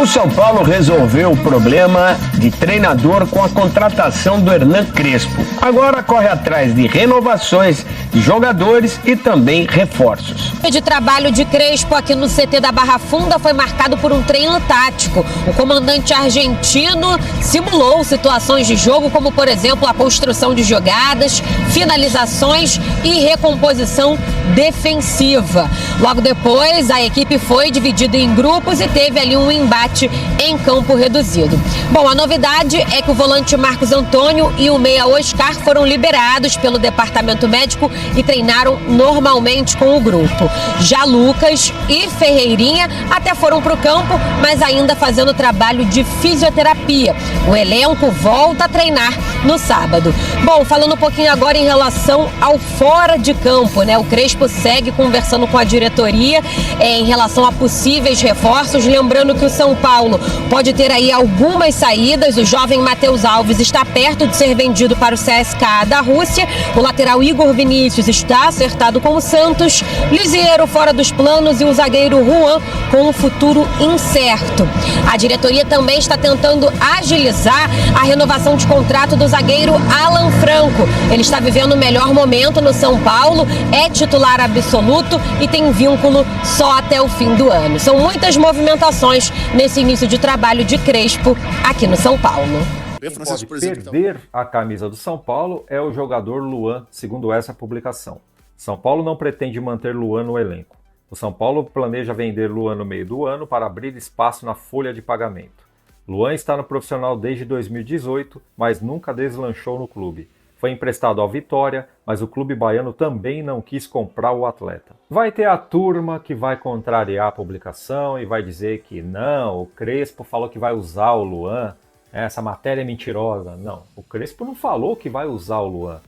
O São Paulo resolveu o problema de treinador com a contratação do Hernan Crespo. Agora corre atrás de renovações de jogadores e também reforços. O de trabalho de Crespo aqui no CT da Barra Funda foi marcado por um treino tático. O comandante argentino simulou situações de jogo, como por exemplo a construção de jogadas, finalizações e recomposição defensiva. Logo depois, a equipe foi dividida em grupos e teve ali um embate em campo reduzido. Bom, a novidade é que o volante Marcos Antônio e o meia Oscar foram liberados pelo departamento médico e treinaram normalmente com o grupo. Já Lucas e Ferreirinha até foram para o campo, mas ainda fazendo trabalho de fisioterapia. O elenco volta a treinar no sábado. Bom, falando um pouquinho agora em relação ao fora de campo, né? O Crespo segue conversando com a diretoria em relação a possíveis reforços, lembrando que o São Paulo pode ter aí algumas saídas. O jovem Matheus Alves está perto de ser vendido para o CSKA da Rússia. O lateral Igor Vinícius está acertado com o Santos. Lisieiro fora dos planos e o zagueiro Juan com um futuro incerto. A diretoria também está tentando agilizar a renovação de contrato do zagueiro Alan Franco. Ele está vivendo o melhor momento no São Paulo, é titular absoluto e tem vínculo só até o fim do ano. São muitas movimentações nesse início de trabalho de Crespo aqui no São Paulo. Quem pode perder a camisa do São Paulo é o jogador Luan, segundo essa publicação. São Paulo não pretende manter Luan no elenco. O São Paulo planeja vender Luan no meio do ano para abrir espaço na folha de pagamento. Luan está no profissional desde 2018, mas nunca deslanchou no clube. Foi emprestado ao Vitória, mas o clube baiano também não quis comprar o atleta. Vai ter a turma que vai contrariar a publicação e vai dizer que não, o Crespo falou que vai usar o Luan, essa matéria é mentirosa. Não, o Crespo não falou que vai usar o Luan.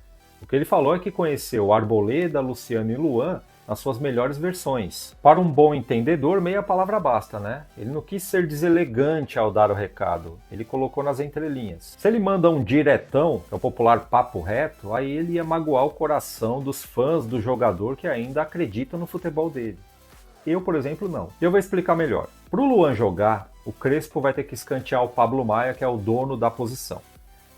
O que ele falou é que conheceu Arboleda, Luciano e Luan nas suas melhores versões. Para um bom entendedor, meia palavra basta, né? Ele não quis ser deselegante ao dar o recado, ele colocou nas entrelinhas. Se ele manda um diretão, que é o popular papo reto, aí ele ia magoar o coração dos fãs do jogador que ainda acreditam no futebol dele. Eu, por exemplo, não. E eu vou explicar melhor. Para o Luan jogar, o Crespo vai ter que escantear o Pablo Maia, que é o dono da posição.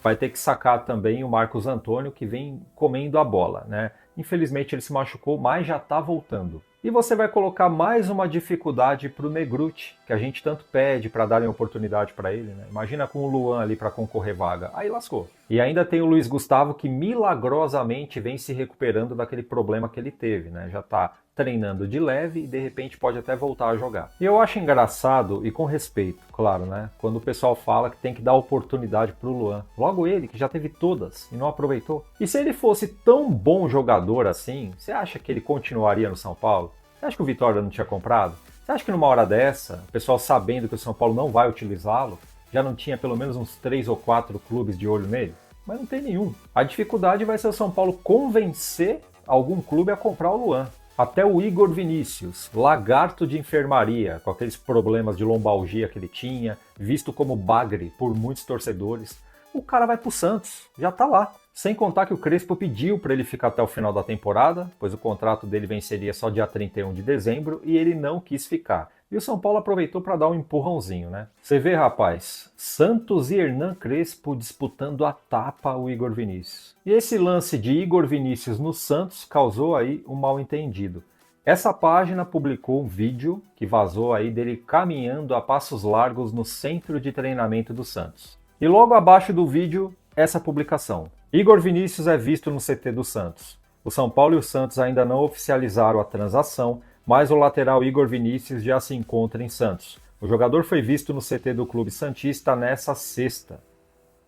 Vai ter que sacar também o Marcos Antônio, que vem comendo a bola, né? Infelizmente ele se machucou, mas já está voltando. E você vai colocar mais uma dificuldade para o Negrutti, que a gente tanto pede para darem oportunidade para ele, né? Imagina com o Luan ali para concorrer vaga. Aí lascou. E ainda tem o Luiz Gustavo, que milagrosamente vem se recuperando daquele problema que ele teve, né? Já está treinando de leve e de repente pode até voltar a jogar. E eu acho engraçado, e com respeito, claro, né? Quando o pessoal fala que tem que dar oportunidade pro Luan. Logo ele, que já teve todas e não aproveitou. E se ele fosse tão bom jogador assim, você acha que ele continuaria no São Paulo? Você acha que o Vitória não tinha comprado? Você acha que numa hora dessa, o pessoal sabendo que o São Paulo não vai utilizá-lo, já não tinha pelo menos uns 3 ou 4 clubes de olho nele? Mas não tem nenhum. A dificuldade vai ser o São Paulo convencer algum clube a comprar o Luan. Até o Igor Vinícius, lagarto de enfermaria, com aqueles problemas de lombalgia que ele tinha, visto como bagre por muitos torcedores, o cara vai pro Santos, já tá lá. Sem contar que o Crespo pediu para ele ficar até o final da temporada, pois o contrato dele venceria só dia 31 de dezembro e ele não quis ficar. E o São Paulo aproveitou para dar um empurrãozinho, né? Você vê, rapaz, Santos e Hernan Crespo disputando a tapa o Igor Vinícius. E esse lance de Igor Vinícius no Santos causou aí um mal-entendido. Essa página publicou um vídeo que vazou aí dele caminhando a passos largos no centro de treinamento do Santos. E logo abaixo do vídeo, essa publicação. Igor Vinícius é visto no CT do Santos. O São Paulo e o Santos ainda não oficializaram a transação, mas o lateral Igor Vinícius já se encontra em Santos. O jogador foi visto no CT do Clube Santista nessa sexta.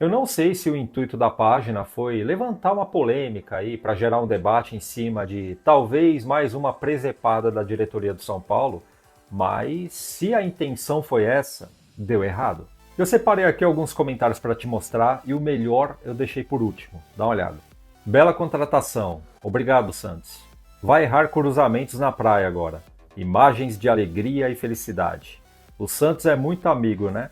Eu não sei se o intuito da página foi levantar uma polêmica aí para gerar um debate em cima de talvez mais uma presepada da diretoria do São Paulo, mas se a intenção foi essa, deu errado. Eu separei aqui alguns comentários para te mostrar e o melhor eu deixei por último. Dá uma olhada. Bela contratação. Obrigado, Santos. Vai errar cruzamentos na praia agora. Imagens de alegria e felicidade. O Santos é muito amigo, né?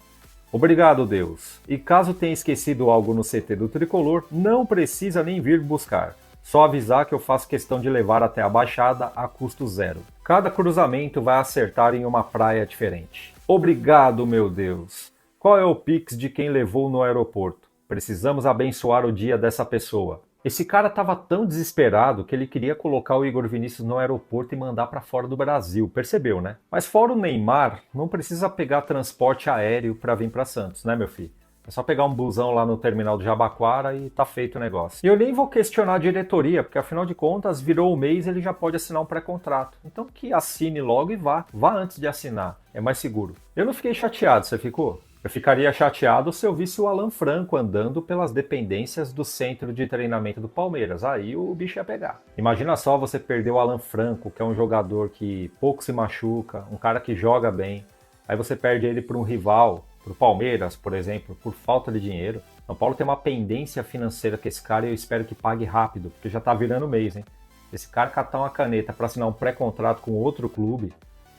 Obrigado, Deus. E caso tenha esquecido algo no CT do Tricolor, não precisa nem vir buscar. Só avisar que eu faço questão de levar até a Baixada a custo zero. Cada cruzamento vai acertar em uma praia diferente. Obrigado, meu Deus. Qual é o Pix de quem levou no aeroporto? Precisamos abençoar o dia dessa pessoa. Esse cara estava tão desesperado que ele queria colocar o Igor Vinícius no aeroporto e mandar para fora do Brasil, percebeu, né? Mas fora o Neymar, não precisa pegar transporte aéreo para vir para Santos, né, meu filho? É só pegar um busão lá no terminal do Jabaquara e tá feito o negócio. E eu nem vou questionar a diretoria, porque afinal de contas, virou o mês, ele já pode assinar um pré-contrato. Então que assine logo e vá. Vá antes de assinar, é mais seguro. Eu não fiquei chateado, você ficou? Eu ficaria chateado se eu visse o Alan Franco andando pelas dependências do centro de treinamento do Palmeiras. Aí o bicho ia pegar. Imagina só você perder o Alan Franco, que é um jogador que pouco se machuca, um cara que joga bem. Aí você perde ele para um rival, para o Palmeiras, por exemplo, por falta de dinheiro. São Paulo tem uma pendência financeira com esse cara e eu espero que pague rápido, porque já tá virando mês, hein? Esse cara catar uma caneta para assinar um pré-contrato com outro clube,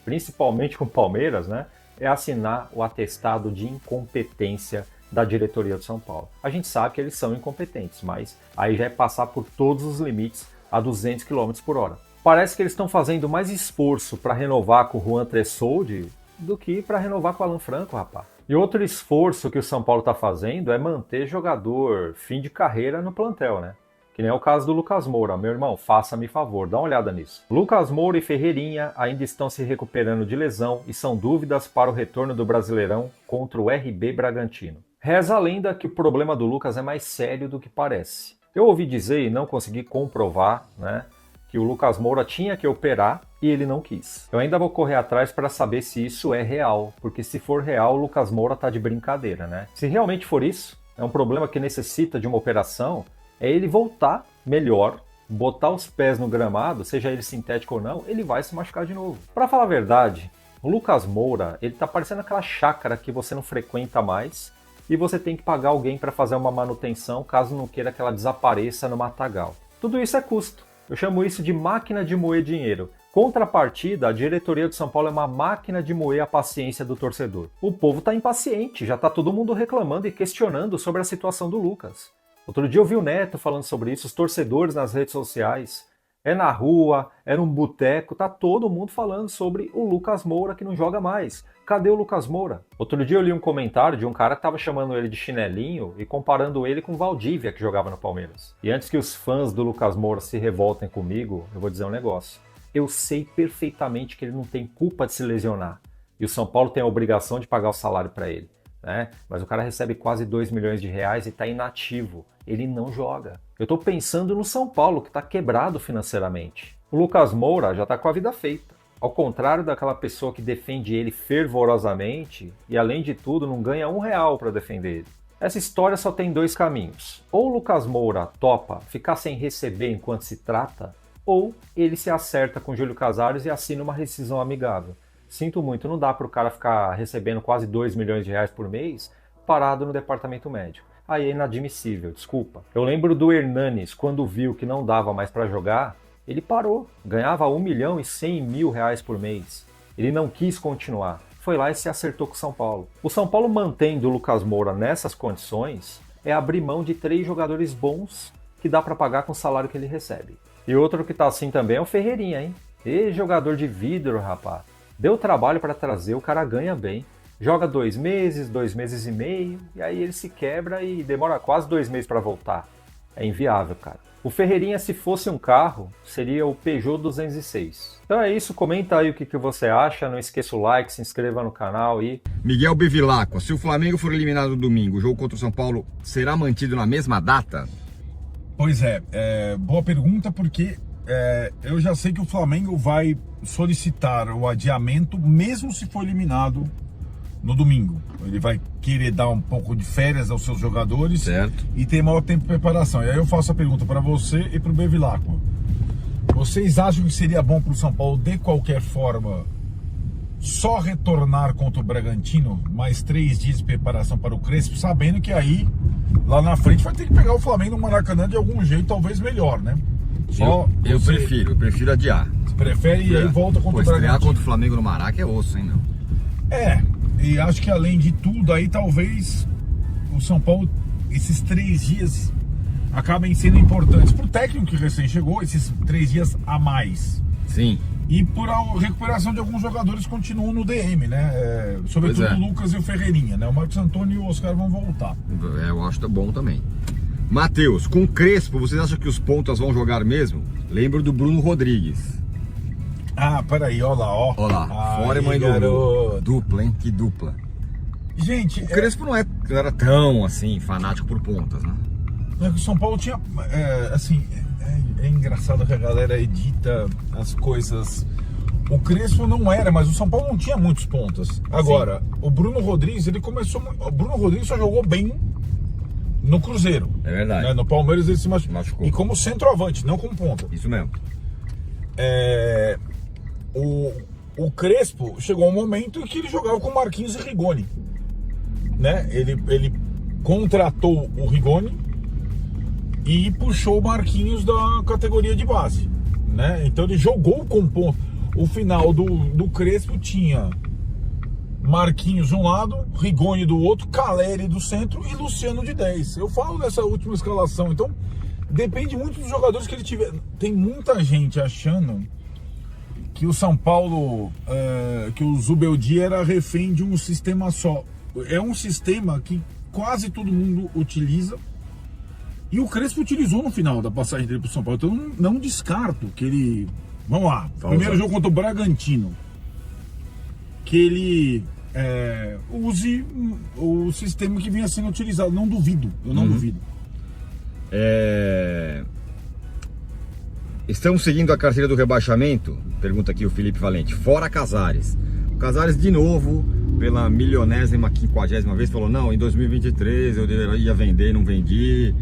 principalmente com o Palmeiras, né? É assinar o atestado de incompetência da diretoria do São Paulo. A gente sabe que eles são incompetentes, mas aí já é passar por todos os limites a 200 km por hora. Parece que eles estão fazendo mais esforço para renovar com o Juan Tressoldi do que para renovar com o Alan Franco, rapaz. E outro esforço que o São Paulo está fazendo é manter jogador fim de carreira no plantel, né? Que nem é o caso do Lucas Moura. Meu irmão, faça-me favor, dá uma olhada nisso. Lucas Moura e Ferreirinha ainda estão se recuperando de lesão e são dúvidas para o retorno do Brasileirão contra o RB Bragantino. Reza a lenda que o problema do Lucas é mais sério do que parece. Eu ouvi dizer e não consegui comprovar, né, que o Lucas Moura tinha que operar e ele não quis. Eu ainda vou correr atrás para saber se isso é real, porque se for real, o Lucas Moura tá de brincadeira, né? Se realmente for isso, é um problema que necessita de uma operação, é ele voltar melhor, botar os pés no gramado, seja ele sintético ou não, ele vai se machucar de novo. Para falar a verdade, o Lucas Moura, ele tá parecendo aquela chácara que você não frequenta mais e você tem que pagar alguém para fazer uma manutenção caso não queira que ela desapareça no matagal. Tudo isso é custo. Eu chamo isso de máquina de moer dinheiro. Contrapartida, a diretoria do São Paulo é uma máquina de moer a paciência do torcedor. O povo tá impaciente, já tá todo mundo reclamando e questionando sobre a situação do Lucas. Outro dia eu vi o Neto falando sobre isso, os torcedores nas redes sociais. É na rua, é num boteco, tá todo mundo falando sobre o Lucas Moura que não joga mais. Cadê o Lucas Moura? Outro dia eu li um comentário de um cara que tava chamando ele de chinelinho e comparando ele com o Valdívia, que jogava no Palmeiras. E antes que os fãs do Lucas Moura se revoltem comigo, eu vou dizer um negócio. Eu sei perfeitamente que ele não tem culpa de se lesionar. E o São Paulo tem a obrigação de pagar o salário para ele. Né? Mas o cara recebe quase 2 milhões de reais e está inativo. Ele não joga. Eu estou pensando no São Paulo, que está quebrado financeiramente. O Lucas Moura já está com a vida feita. Ao contrário daquela pessoa que defende ele fervorosamente e, além de tudo, não ganha R$1 para defender ele. Essa história só tem 2 caminhos. Ou o Lucas Moura topa ficar sem receber enquanto se trata, ou ele se acerta com o Júlio Casares e assina uma rescisão amigável. Sinto muito, não dá para o cara ficar recebendo quase 2 milhões de reais por mês parado no departamento médico. Aí é inadmissível, desculpa. Eu lembro do Hernanes, quando viu que não dava mais para jogar, ele parou. Ganhava 1.100.000 reais por mês. Ele não quis continuar. Foi lá e se acertou com o São Paulo. O São Paulo mantendo o Lucas Moura nessas condições é abrir mão de 3 jogadores bons que dá para pagar com o salário que ele recebe. E outro que tá assim também é o Ferreirinha, hein? E jogador de vidro, rapaz. Deu trabalho para trazer, o cara ganha bem. Joga 2 meses, 2 meses e meio, e aí ele se quebra e demora quase 2 meses para voltar. É inviável, cara. O Ferreirinha, se fosse um carro, seria o Peugeot 206. Então é isso, comenta aí o que você acha, não esqueça o like, se inscreva no canal e... Miguel Bevilacqua, se o Flamengo for eliminado no domingo, o jogo contra o São Paulo será mantido na mesma data? Pois é, boa pergunta, porque eu já sei que o Flamengo vai solicitar o adiamento, mesmo se for eliminado no domingo. Ele vai querer dar um pouco de férias aos seus jogadores, certo, e ter maior tempo de preparação. E aí eu faço a pergunta para você e para o Bevilacqua. Vocês acham que seria bom para o São Paulo, de qualquer forma, só retornar contra o Bragantino, mais 3 dias de preparação para o Crespo, sabendo que aí, lá na frente, vai ter que pegar o Flamengo no Maracanã de algum jeito, talvez melhor, né? Eu prefiro adiar. Você prefere e aí volta contra o Bragantino. Estrear contra o Flamengo no Maraca é osso, hein, meu? E acho que além de tudo aí, talvez o São Paulo, esses 3 dias acabem sendo importantes pro técnico que recém chegou, esses 3 dias a mais. Sim. E por a recuperação de alguns jogadores continuam no DM, né? Sobretudo o Lucas e o Ferreirinha, né? O Marcos Antônio e o Oscar vão voltar. Eu acho que tá bom também. Matheus, com o Crespo, vocês acham que os pontas vão jogar mesmo? Lembro do Bruno Rodrigues. Ah, peraí, ó lá, ó. Olha lá, fora e mãe do Lula. Dupla, hein? Que dupla. Gente, o Crespo não era tão, assim, fanático por pontas, né? O São Paulo tinha, é engraçado que a galera edita as coisas. O Crespo não era, mas o São Paulo não tinha muitos pontas. Agora, sim, o Bruno Rodrigues, o Bruno Rodrigues só jogou bem no Cruzeiro. É verdade. Né? No Palmeiras ele se machucou. E como centroavante, não como ponta. Isso mesmo. O Crespo chegou um momento em que ele jogava com Marquinhos e Rigoni. Né? Ele contratou o Rigoni e puxou o Marquinhos da categoria de base, né? Então ele jogou com ponto. O final do Crespo tinha Marquinhos de um lado, Rigoni do outro, Caleri do centro e Luciano de 10. Eu falo dessa última escalação, então depende muito dos jogadores que ele tiver. Tem muita gente achando que o São Paulo, que o Zubeldia era refém de um sistema só. É um sistema que quase todo mundo utiliza. E o Crespo utilizou no final da passagem dele para o São Paulo. Então não descarto que ele... Vamos lá. Primeiro jogo contra o Bragantino. Que ele use o sistema que vinha sendo utilizado. Não duvido. Eu não duvido. Estamos seguindo a carteira do rebaixamento? Pergunta aqui o Felipe Valente. Fora Casares. O Casares de novo, pela 1050ª vez, falou: não, em 2023 eu ia vender, não vendi.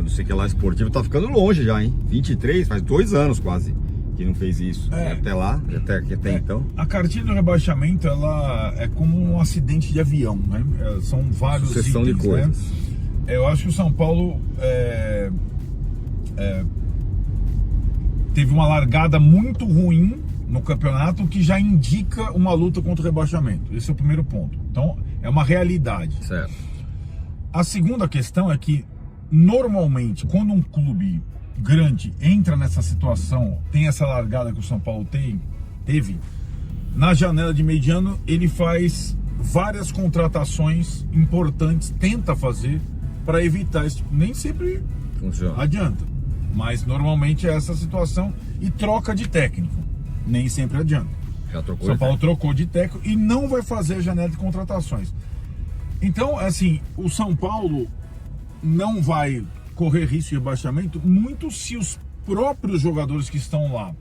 Não sei o que lá, esportivo, tá ficando longe já, hein? 23, faz 2 anos quase que não fez isso. Até lá, até então. A cartilha do rebaixamento, ela é como um acidente de avião, né? São vários sucessão itens, de coisas. Né? Eu acho que o São Paulo teve uma largada muito ruim no campeonato, que já indica uma luta contra o rebaixamento. Esse é o primeiro ponto. Então, é uma realidade. Certo. A segunda questão é que normalmente, quando um clube grande entra nessa situação, tem essa largada que o São Paulo teve, na janela de meio de ano, ele faz várias contratações importantes, tenta fazer para evitar isso. Nem sempre adianta, mas normalmente é essa situação, e troca de técnico. Nem sempre adianta. O São Paulo trocou de técnico e não vai fazer a janela de contratações. Então, assim, o São Paulo não vai correr risco de rebaixamento muito se os próprios jogadores que estão lá,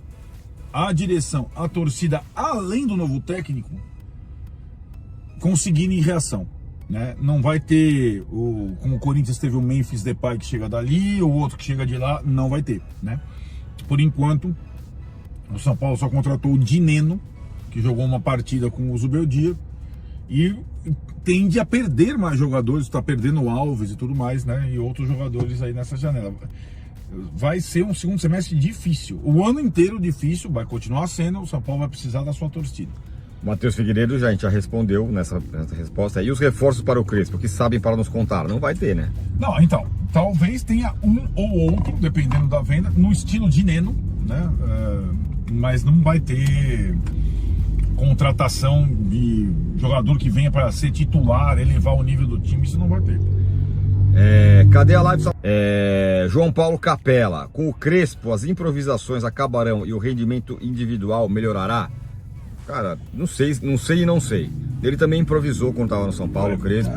a direção, a torcida, além do novo técnico, conseguirem reação, né? Não vai ter como o Corinthians teve o Memphis Depay que chega dali, o outro que chega de lá, não vai ter, né? Por enquanto, o São Paulo só contratou o Dineno, que jogou uma partida com o Zubeldia, e tende a perder mais jogadores, está perdendo o Alves e tudo mais, né? E outros jogadores aí nessa janela. Vai ser um segundo semestre difícil. O ano inteiro difícil, vai continuar sendo. O São Paulo vai precisar da sua torcida. Matheus Figueiredo, a gente já respondeu nessa resposta. E os reforços para o Crespo, que sabem para nos contar? Não vai ter, né? Não, então, talvez tenha um ou outro, dependendo da venda, no estilo de Neno, né? Mas não vai ter contratação de jogador que venha para ser titular, elevar o nível do time, isso não vai ter. Cadê a live? João Paulo Capella, com o Crespo as improvisações acabarão e o rendimento individual melhorará? Cara, não sei e não sei. Ele também improvisou quando estava no São Paulo, o Crespo.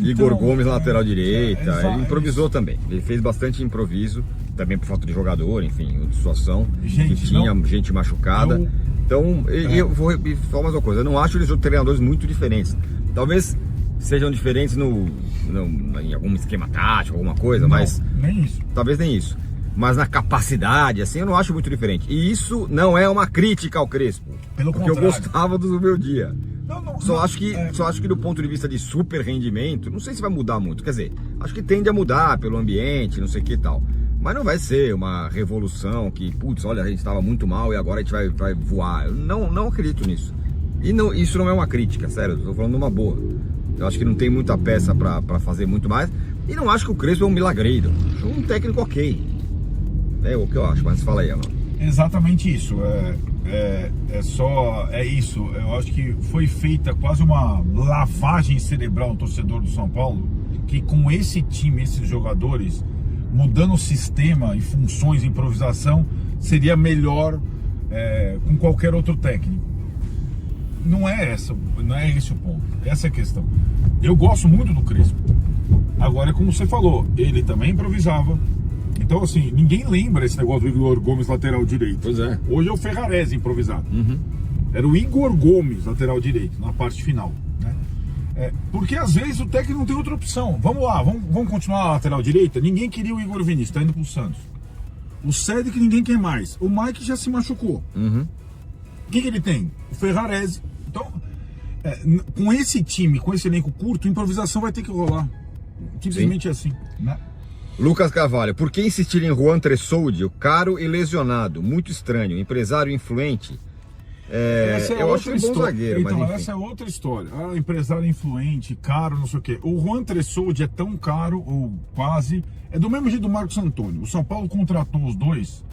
Igor Gomes na lateral direita, ele improvisou também. Ele fez bastante improviso, também por falta de jogador, enfim, outra situação. Que tinha gente machucada. Então, eu vou falar mais uma coisa, eu não acho eles treinadores muito diferentes. Talvez sejam diferentes em algum esquema tático, alguma coisa, mas... nem isso. Talvez nem isso. Mas na capacidade, assim, eu não acho muito diferente. E isso não é uma crítica ao Crespo. Pelo porque contrário. Eu gostava do meu dia. Só acho que do ponto de vista de super rendimento, não sei se vai mudar muito. Quer dizer, acho que tende a mudar pelo ambiente, não sei o que e tal. Mas não vai ser uma revolução que, putz, olha, a gente estava muito mal e agora a gente vai voar. Eu não acredito nisso. E isso não é uma crítica, sério, eu tô falando uma boa. Eu acho que não tem muita peça para fazer muito mais. E não acho que o Crespo é um milagreiro. Um técnico ok. É o que eu acho, mas fala aí, Alan. Exatamente isso. É isso. Eu acho que foi feita quase uma lavagem cerebral no torcedor do São Paulo, que com esse time, esses jogadores, mudando o sistema e funções, improvisação, seria melhor com qualquer outro técnico. Não é esse o ponto. Essa é a questão. Eu gosto muito do Crespo. Agora, como você falou, ele também improvisava. Então, assim, ninguém lembra esse negócio do Igor Gomes, lateral direito. Pois é. Hoje é o Ferrarese improvisado. Era o Igor Gomes, lateral direito, na parte final, né? Porque às vezes o técnico não tem outra opção. Vamos lá, vamos continuar a lateral direita? Ninguém queria o Igor Vinícius, tá indo pro Santos. O Cedric ninguém quer mais. O Mike já se machucou. O que ele tem? O Ferrarese. Então, com esse time, com esse elenco curto, a improvisação vai ter que rolar. Simplesmente assim, né? Lucas Carvalho, por que insistir em Juan Tressoldi, caro e lesionado? Muito estranho, empresário influente. Eu acho ele bom zagueiro, então, mas enfim. Essa é outra história. Empresário influente, caro, não sei o quê. O Juan Tressoldi é tão caro, ou quase, é do mesmo jeito do Marcos Antônio. O São Paulo contratou os dois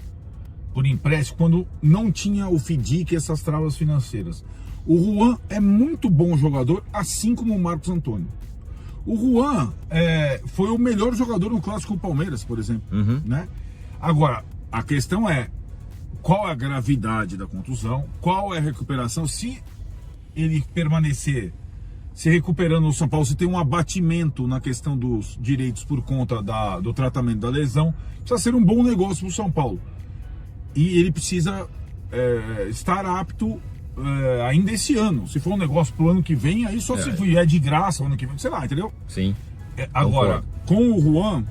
por empréstimo quando não tinha o FDIC e essas travas financeiras. O Juan é muito bom jogador, assim como o Marcos Antônio. O Juan foi o melhor jogador no Clássico do Palmeiras, por exemplo. Né? Agora, a questão é qual é a gravidade da contusão, qual é a recuperação. Se ele permanecer se recuperando no São Paulo, se tem um abatimento na questão dos direitos por conta do tratamento da lesão, precisa ser um bom negócio para o São Paulo. E ele precisa estar apto ainda esse ano. Se for um negócio pro ano que vem, aí só se vier de graça ano que vem, sei lá, entendeu? Sim. Agora, com o Juan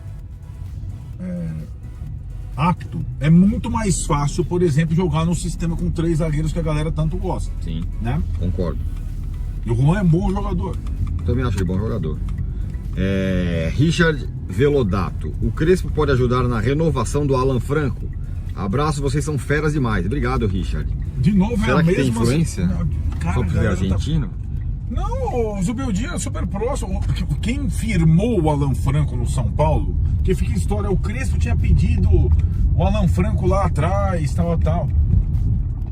apto, é muito mais fácil, por exemplo, jogar num sistema com 3 zagueiros que a galera tanto gosta. Sim, né? Concordo. E o Juan é um bom jogador. Também acho ele bom jogador. Richard Velodato, o Crespo pode ajudar na renovação do Alan Franco? Abraço, vocês são feras demais. Obrigado, Richard. De novo, será é a que mesma... tem influência? Cara, só porque é argentino? Não, o Zubeldia é super próximo. Quem firmou o Alan Franco no São Paulo, que fica a história, o Crespo tinha pedido o Alan Franco lá atrás, tal.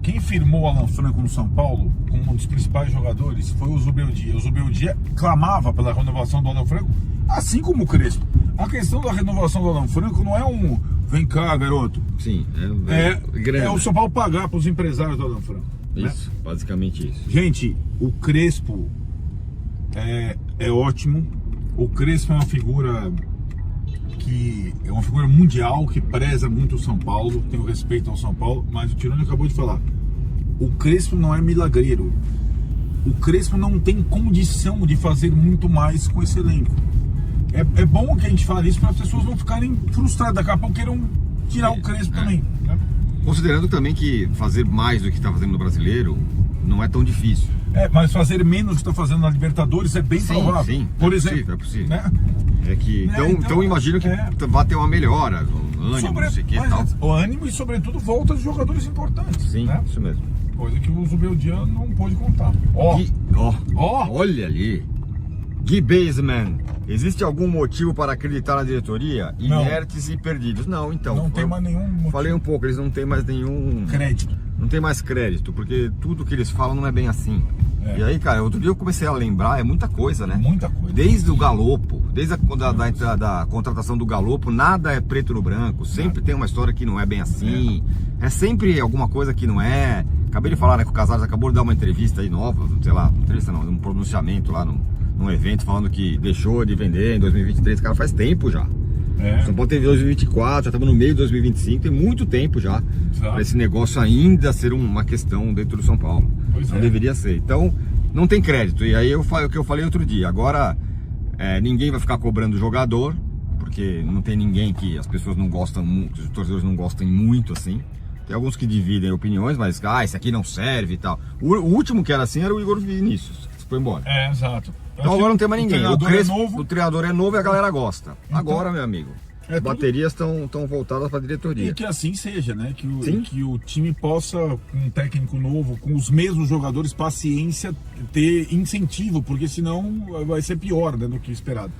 Quem firmou o Alan Franco no São Paulo, como um dos principais jogadores, foi o Zubeldia. O Zubeldia clamava pela renovação do Alan Franco, assim como o Crespo. A questão da renovação do Alan Franco não é um vem cá, garoto. Sim, é o São Paulo pagar para os empresários do Alan Franco. Isso, né? Basicamente isso. Gente, o Crespo é ótimo. O Crespo é uma figura mundial, que preza muito o São Paulo, tem o respeito ao São Paulo, mas o Tironi acabou de falar. O Crespo não é milagreiro. O Crespo não tem condição de fazer muito mais com esse elenco. É bom que a gente fale isso para as pessoas não ficarem frustradas, daqui a pouco queiram tirar o Crespo também, né? Considerando também que fazer mais do que está fazendo no Brasileiro não é tão difícil. Mas fazer menos do que está fazendo na Libertadores é bem provável. Sim, por exemplo. É possível. Né? Então imagino que vai ter uma melhora, ânimo, não sei o que e tal. O ânimo e, sobretudo, volta de jogadores importantes. Sim, né? Isso mesmo. Coisa que o Zubeldia não pôde contar. Olha ali. Gui Baseman, existe algum motivo para acreditar na diretoria? Inertes e perdidos? Não, então. Não tem mais nenhum motivo. Falei um pouco, eles não têm mais nenhum... crédito. Não tem mais crédito, porque tudo que eles falam não é bem assim. E aí, cara, outro dia eu comecei a lembrar, é muita coisa, né? Muita coisa. Desde o Galopo, desde da contratação do Galopo, nada é preto no branco. Sempre tem uma história que não é bem assim. É sempre alguma coisa que não é. Acabei de falar, né, que o Casares acabou de dar uma entrevista aí nova, sei lá, um pronunciamento lá num evento falando que deixou de vender em 2023, cara, faz tempo já. São Paulo teve 2024, já estamos no meio de 2025, tem muito tempo já para esse negócio ainda ser uma questão dentro do São Paulo. Não deveria ser. Então, não tem crédito. E aí o que eu falei outro dia, agora ninguém vai ficar cobrando o jogador, porque não tem ninguém que as pessoas não gostam muito, os torcedores não gostam muito assim. Tem alguns que dividem opiniões, mas esse aqui não serve e tal. O último que era assim era o Igor Vinícius, que foi embora. Exato. Então agora não tem mais ninguém. O treinador é novo e a galera gosta. Então, agora, meu amigo, as baterias estão voltadas para a diretoria. E que assim seja, né? Que o time possa, com um técnico novo, com os mesmos jogadores, paciência, ter incentivo, porque senão vai ser pior, né, do que esperado.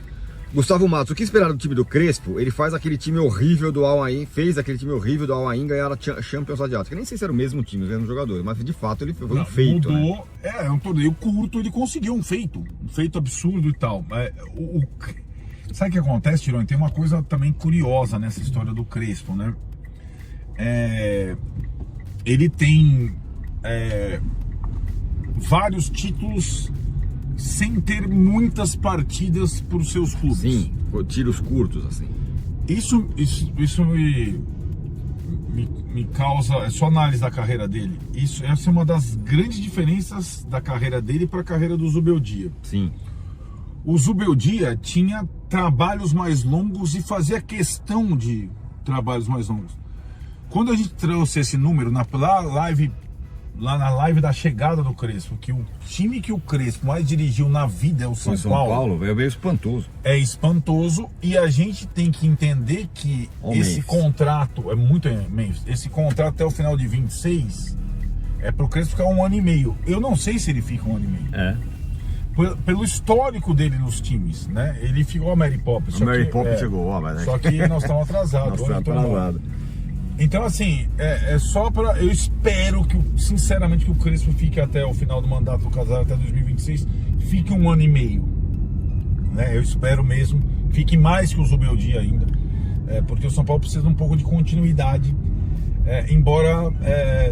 Gustavo Matos, o que esperar do time do Crespo? Ele faz aquele time horrível do Al-Ain, fez aquele time horrível do Al-Ain ganhar a Champions Asiática. Nem sei se era o mesmo time, os mesmos jogadores, mas de fato ele foi um feito. Mudou, né? É um torneio curto, ele conseguiu um feito absurdo e tal. Sabe o que acontece, Tironi? Tem uma coisa também curiosa nessa história do Crespo, né? Ele tem vários títulos sem ter muitas partidas por seus clubes. Sim, tiros curtos, assim. Isso me causa... É só análise da carreira dele. Essa é uma das grandes diferenças da carreira dele para a carreira do Zubeldia. Sim. O Zubeldia tinha trabalhos mais longos e fazia questão de trabalhos mais longos. Quando a gente trouxe esse número lá na live da chegada do Crespo, que o time que o Crespo mais dirigiu na vida é o São Paulo. É meio espantoso. É espantoso, e a gente tem que entender que esse contrato é muito imenso. Esse contrato até o final de 26 é pro Crespo ficar 1 ano e meio. Eu não sei se ele fica 1 ano e meio. Pelo histórico dele nos times, né? Ele ficou a Mary Poppins. A Mary Poppins chegou, mas... Só que nós estamos atrasados. Então, assim, é só para... Eu espero sinceramente, que o Crespo fique até o final do mandato do Casares, até 2026, fique 1 ano e meio. Né? Eu espero mesmo, fique mais que o Zubeldia ainda, porque o São Paulo precisa de um pouco de continuidade, embora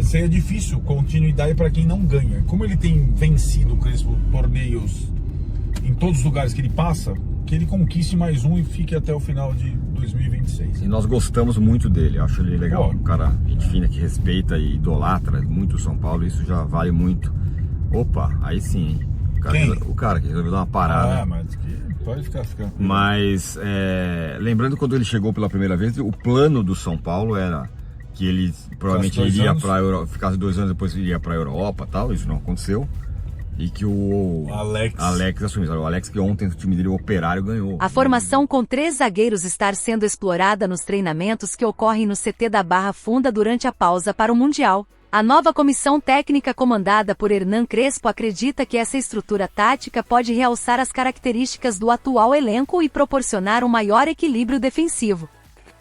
seja difícil continuidade para quem não ganha. Como ele tem vencido o Crespo torneios em todos os lugares que ele passa, que ele conquiste mais um e fique até o final de 2026. E nós gostamos muito dele, acho ele legal. Um cara, gente fina, que respeita e idolatra muito o São Paulo, isso já vale muito. Opa, aí sim, hein? O cara que resolveu dar uma parada. Mas pode ficar. Mas, lembrando, quando ele chegou pela primeira vez, o plano do São Paulo era que ele provavelmente iria para a Europa, ficasse 2 anos depois iria para a Europa, tal. Isso não aconteceu. E que o Alex assumiu. O Alex, que ontem o time dele, o Operário, ganhou. A formação com 3 zagueiros está sendo explorada nos treinamentos que ocorrem no CT da Barra Funda durante a pausa para o Mundial. A nova comissão técnica comandada por Hernan Crespo acredita que essa estrutura tática pode realçar as características do atual elenco e proporcionar um maior equilíbrio defensivo.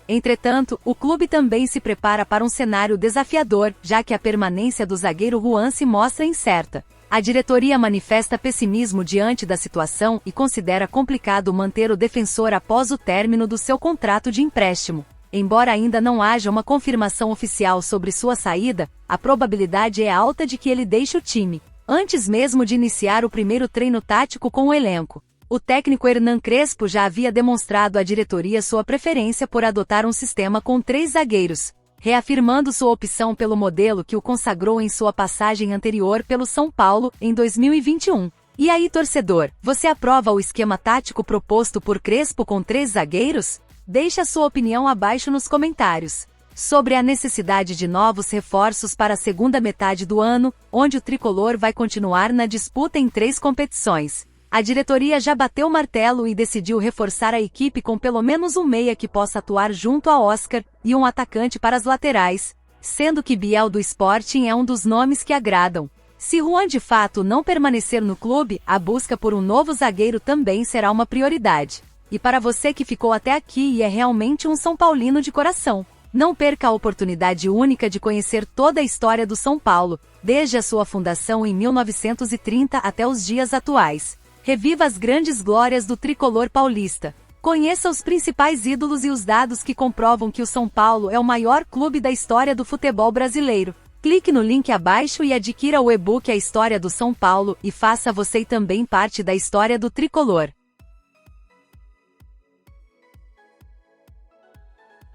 Entretanto, o clube também se prepara para um cenário desafiador, já que a permanência do zagueiro Juan se mostra incerta. A diretoria manifesta pessimismo diante da situação e considera complicado manter o defensor após o término do seu contrato de empréstimo. Embora ainda não haja uma confirmação oficial sobre sua saída, a probabilidade é alta de que ele deixe o time, antes mesmo de iniciar o primeiro treino tático com o elenco. O técnico Hernan Crespo já havia demonstrado à diretoria sua preferência por adotar um sistema com 3 zagueiros, reafirmando sua opção pelo modelo que o consagrou em sua passagem anterior pelo São Paulo, em 2021. E aí, torcedor, você aprova o esquema tático proposto por Crespo com 3 zagueiros? Deixe a sua opinião abaixo nos comentários. Sobre a necessidade de novos reforços para a segunda metade do ano, onde o tricolor vai continuar na disputa em 3 competições. A diretoria já bateu o martelo e decidiu reforçar a equipe com pelo menos um meia que possa atuar junto a Oscar e um atacante para as laterais, sendo que Biel do Sporting é um dos nomes que agradam. Se Juan de fato não permanecer no clube, a busca por um novo zagueiro também será uma prioridade. E para você que ficou até aqui e é realmente um São Paulino de coração, não perca a oportunidade única de conhecer toda a história do São Paulo, desde a sua fundação em 1930 até os dias atuais. Reviva as grandes glórias do tricolor paulista. Conheça os principais ídolos e os dados que comprovam que o São Paulo é o maior clube da história do futebol brasileiro. Clique no link abaixo e adquira o e-book A História do São Paulo e faça você também parte da história do tricolor.